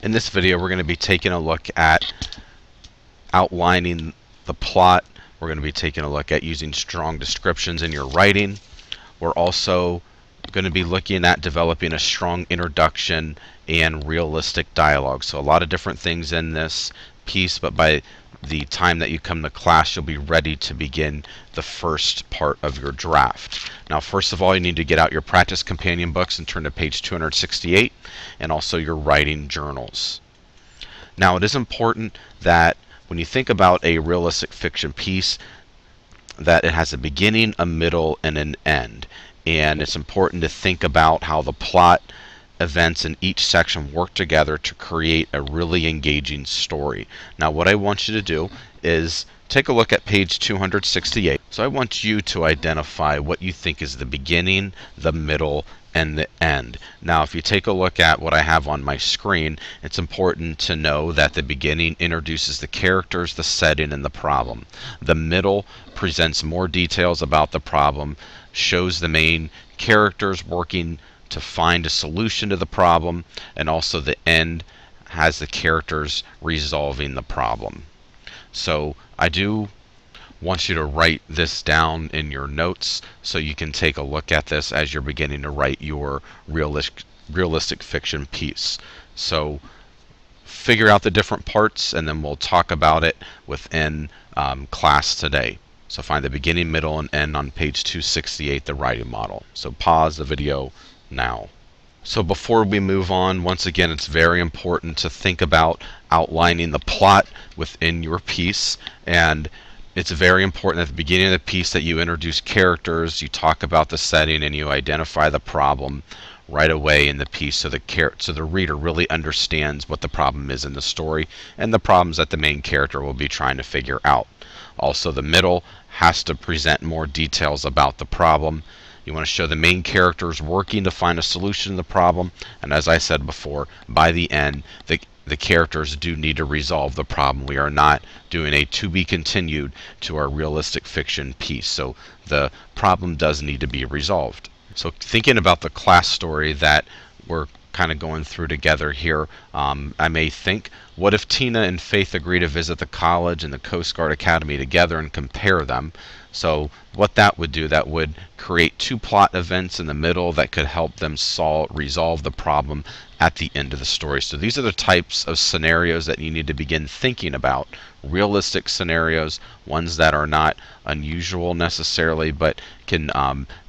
In this video, we're going to be taking a look at outlining the plot. We're going to be taking a look at using strong descriptions in your writing. We're also going to be looking at developing a strong introduction and realistic dialogue. So a lot of different things in this piece, but by the time that you come to class, you'll be ready to begin the first part of your draft. Now, first of all, you need to get out your practice companion books and turn to page 268, and also your writing journals. Now, it is important that when you think about a realistic fiction piece, that it has a beginning, a middle, and an end. And it's important to think about how the plot, events in each section work together to create a really engaging story. Now, what I want you to do is take a look at page 268. So I want you to identify what you think is the beginning, the middle, and the end. Now, if you take a look at what I have on my screen, it's important to know that the beginning introduces the characters, the setting, and the problem. The middle presents more details about the problem, shows the main characters working to find a solution to the problem, and also the end has the characters resolving the problem. So I do want you to write this down in your notes so you can take a look at this as you're beginning to write your realistic fiction piece. So figure out the different parts, and then we'll talk about it within class today. So find the beginning, middle, and end on page 268, the writing model. So pause the video now. So before we move on, once again, it's very important to think about outlining the plot within your piece, and it's very important at the beginning of the piece that you introduce characters, you talk about the setting, and you identify the problem right away in the piece so the reader really understands what the problem is in the story and the problems that the main character will be trying to figure out. Also, the middle has to present more details about the problem. You want to show the main characters working to find a solution to the problem, and as I said before, by the end, the characters do need to resolve the problem. We are not doing a to be continued to our realistic fiction piece, so the problem does need to be resolved. So thinking about the class story that we're kind of going through together here, I may think, what if Tina and Faith agree to visit the college and the Coast Guard Academy together and compare them? So what that would do, that would create two plot events in the middle that could help them resolve the problem at the end of the story. So these are the types of scenarios that you need to begin thinking about. Realistic scenarios, ones that are not unusual necessarily, but can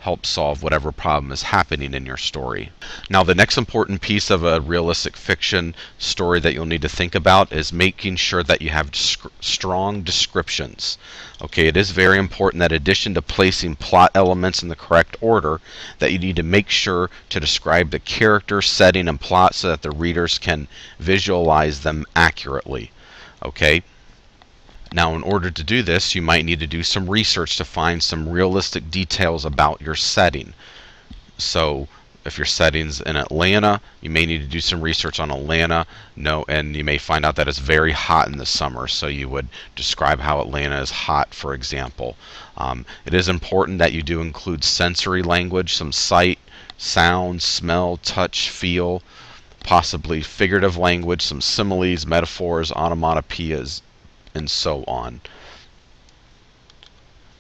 help solve whatever problem is happening in your story. Now, the next important piece of a realistic fiction story that you'll need to think about is making sure that you have strong descriptions. Okay, it is very important that in addition to placing plot elements in the correct order, that you need to make sure to describe the character, setting, and plot so that the readers can visualize them accurately. Okay? Now, in order to do this, you might need to do some research to find some realistic details about your setting. So, if your setting's in Atlanta, you may need to do some research on Atlanta. And you may find out that it's very hot in the summer, so you would describe how Atlanta is hot, for example. It is important that you do include sensory language, some sight, sound, smell, touch, feel, possibly figurative language, some similes, metaphors, onomatopoeias, and so on.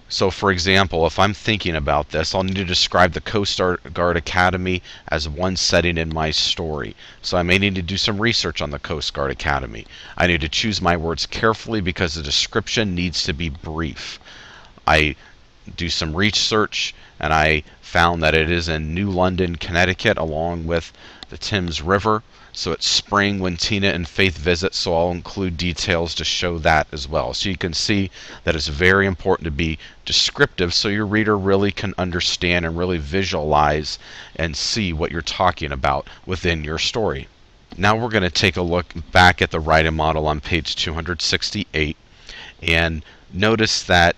So for example, if I'm thinking about this, I'll need to describe the Coast Guard Academy as one setting in my story. So I may need to do some research on the Coast Guard Academy. I need to choose my words carefully because the description needs to be brief. I do some research and I found that it is in New London, Connecticut, along with the Thames River. So it's spring when Tina and Faith visit, so I'll include details to show that as well. So you can see that it's very important to be descriptive so your reader really can understand and really visualize and see what you're talking about within your story. Now we're going to take a look back at the writing model on page 268 and notice that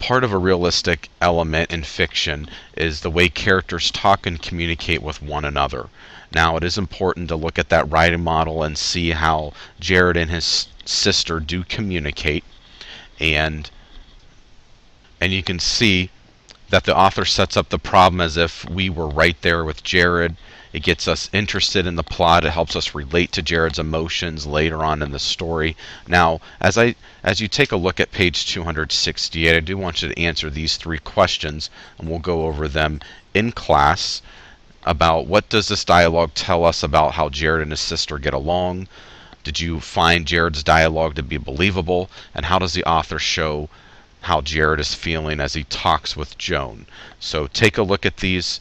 part of a realistic element in fiction is the way characters talk and communicate with one another. Now, it is important to look at that writing model and see how Jared and his sister do communicate, and you can see that the author sets up the problem as if we were right there with Jared It gets us interested in the plot. It helps us relate to Jared's emotions later on in the story. Now, as you take a look at page 268, I do want you to answer these 3 questions, and we'll go over them in class. About what does this dialogue tell us about how Jared and his sister get along? Did you find Jared's dialogue to be believable? And how does the author show how Jared is feeling as he talks with Joan? So take a look at these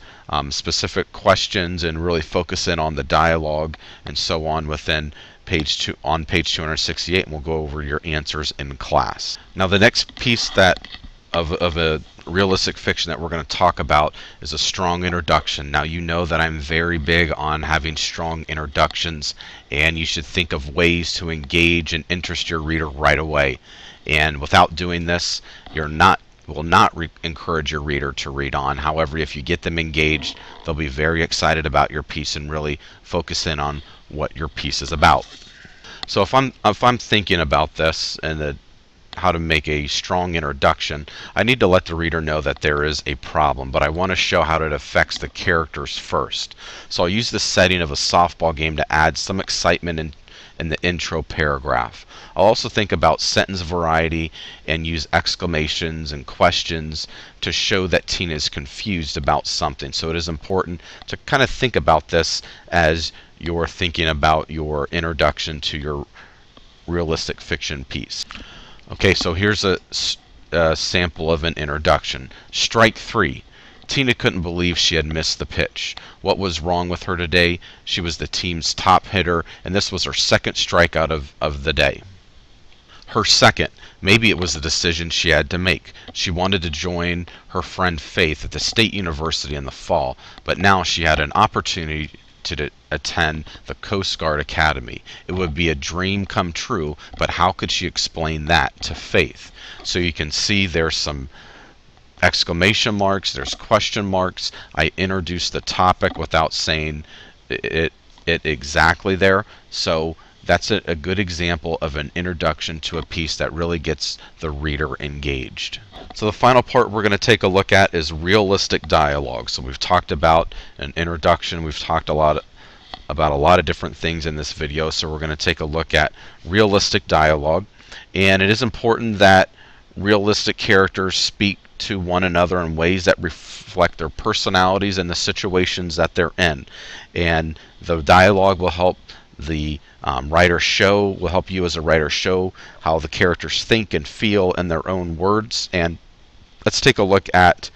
specific questions and really focus in on the dialogue and so on within page 268, and we'll go over your answers in class. Now, the next piece of a realistic fiction that we're going to talk about is a strong introduction. Now, you know that I'm very big on having strong introductions, and you should think of ways to engage and interest your reader right away. And without doing this, will not encourage your reader to read on. However, if you get them engaged, they'll be very excited about your piece and really focus in on what your piece is about. So if I'm thinking about this and how to make a strong introduction, I need to let the reader know that there is a problem, but I want to show how it affects the characters first. So I'll use the setting of a softball game to add some excitement in the intro paragraph. I'll also think about sentence variety and use exclamations and questions to show that Tina is confused about something. So it is important to kind of think about this as you're thinking about your introduction to your realistic fiction piece. Okay, so here's a sample of an introduction. Strike 3. Tina couldn't believe she had missed the pitch. What was wrong with her today? She was the team's top hitter, and this was her 2nd strikeout of the day. Her 2nd. Maybe it was the decision she had to make. She wanted to join her friend Faith at the State University in the fall, but now she had an opportunity to attend the Coast Guard Academy. It would be a dream come true, but how could she explain that to Faith? So you can see there's some exclamation marks, there's question marks. I introduced the topic without saying it exactly there. So that's a good example of an introduction to a piece that really gets the reader engaged. So the final part we're going to take a look at is realistic dialogue. So we've talked about an introduction, we've talked about a lot of different things in this video, so we're going to take a look at realistic dialogue. And it is important that realistic characters speak to one another in ways that reflect their personalities and the situations that they're in. And the dialogue will help the will help you as a writer show how the characters think and feel in their own words. And let's take a look at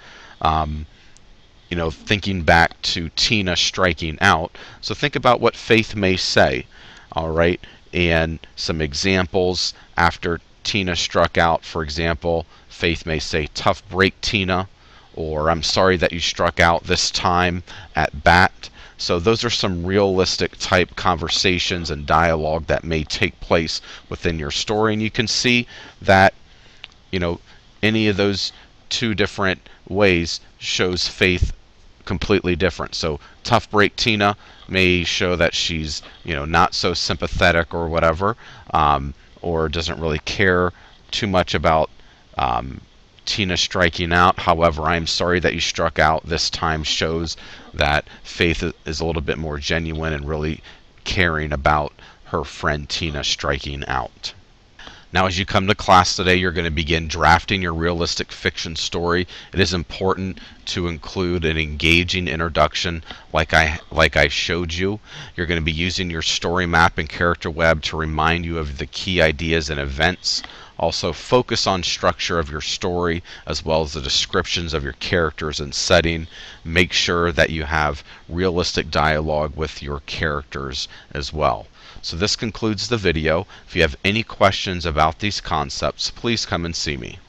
thinking back to Tina striking out. So think about what Faith may say, all right, and some examples after Tina struck out. For example, Faith may say, "Tough break, Tina," or "I'm sorry that you struck out this time at bat." So those are some realistic type conversations and dialogue that may take place within your story. And you can see that, any of those 2 different ways shows Faith completely different. So tough break Tina may show that she's, not so sympathetic or whatever, or doesn't really care too much about Tina striking out. However, "I'm sorry that you struck out this time" shows that Faith is a little bit more genuine and really caring about her friend Tina striking out. Now, as you come to class today, you're going to begin drafting your realistic fiction story. It is important to include an engaging introduction like I showed you. You're going to be using your story map and character web to remind you of the key ideas and events. Also, focus on structure of your story as well as the descriptions of your characters and setting. Make sure that you have realistic dialogue with your characters as well. So this concludes the video. If you have any questions about these concepts, please come and see me.